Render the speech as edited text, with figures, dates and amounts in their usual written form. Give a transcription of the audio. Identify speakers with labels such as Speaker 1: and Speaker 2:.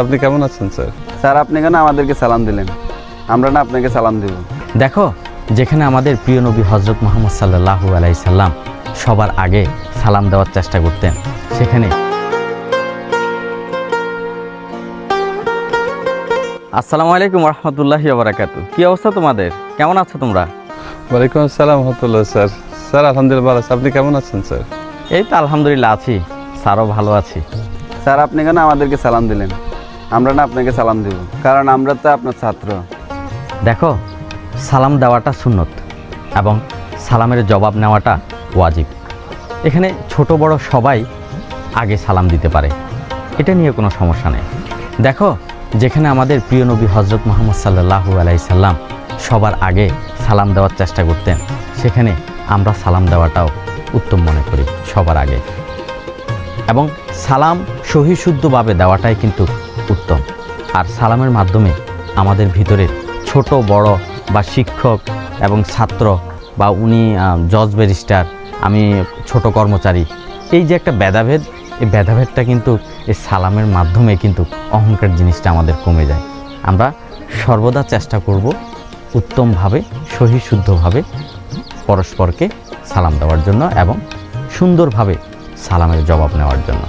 Speaker 1: আপনি কেমন আছেন স্যার?
Speaker 2: স্যার আপনি কেন আমাদেরকে সালাম দিলেন? আমরা না আপনাকে সালাম দেব।
Speaker 3: দেখো, যেখানে আমাদের প্রিয় নবী হজরত মুহাম্মদ সাল্লাল্লাহু আলাইহি সাল্লাম সবার আগে সালাম দেওয়ার চেষ্টা করতেন, সেখানে আসসালামু আলাইকুম রহমতুল্লাহি ওয়া বারাকাতু। কি অবস্থা তোমাদের? কেমন আছো তোমরা?
Speaker 1: ওয়ালাইকুম আসসালাম রহমতুল্লাহ স্যার। স্যার আলহামদুলিল্লাহ ভালো আছি। আপনি কেমন আছেন স্যার?
Speaker 3: এই তো আলহামদুলিল্লাহ আছি, স্যারও ভালো আছি।
Speaker 2: স্যার আপনি কেন আমাদেরকে সালাম দিলেন? আমরা না আপনাকে সালাম দেব, কারণ আমরা তো আপনার ছাত্র।
Speaker 3: দেখো, সালাম দেওয়াটা সুন্নত এবং সালামের জবাব নেওয়াটা ওয়াজিব। এখানে ছোট বড় সবাই আগে সালাম দিতে পারে, এটা নিয়ে কোনো সমস্যা নেই। দেখো, যেখানে আমাদের প্রিয় নবী হজরত মুহাম্মদ সাল্লাল্লাহু আলাইহি সাল্লাম সবার আগে সালাম দেওয়ার চেষ্টা করতেন, সেখানে আমরা সালাম দেওয়াটাও উত্তম মনে করি সবার আগে। এবং সালাম সহিশুদ্ধভাবে দেওয়াটাই কিন্তু উত্তম। আর সালামের মাধ্যমে আমাদের ভিতরে ছোট বড় বা শিক্ষক এবং ছাত্র বা উনি জজ ব্যারিস্টার, আমি ছোট কর্মচারী, এই যে একটা ভেদাভেদ, এই ভেদাভেদটা কিন্তু এই সালামের মাধ্যমে কিন্তু অহংকার জিনিসটা আমাদের কমে যায়। আমরা সর্বদা চেষ্টা করব উত্তমভাবে সহিশুদ্ধভাবে পরস্পরকে সালাম দেওয়ার জন্য এবং সুন্দরভাবে সালামের জবাব নেওয়ার জন্য।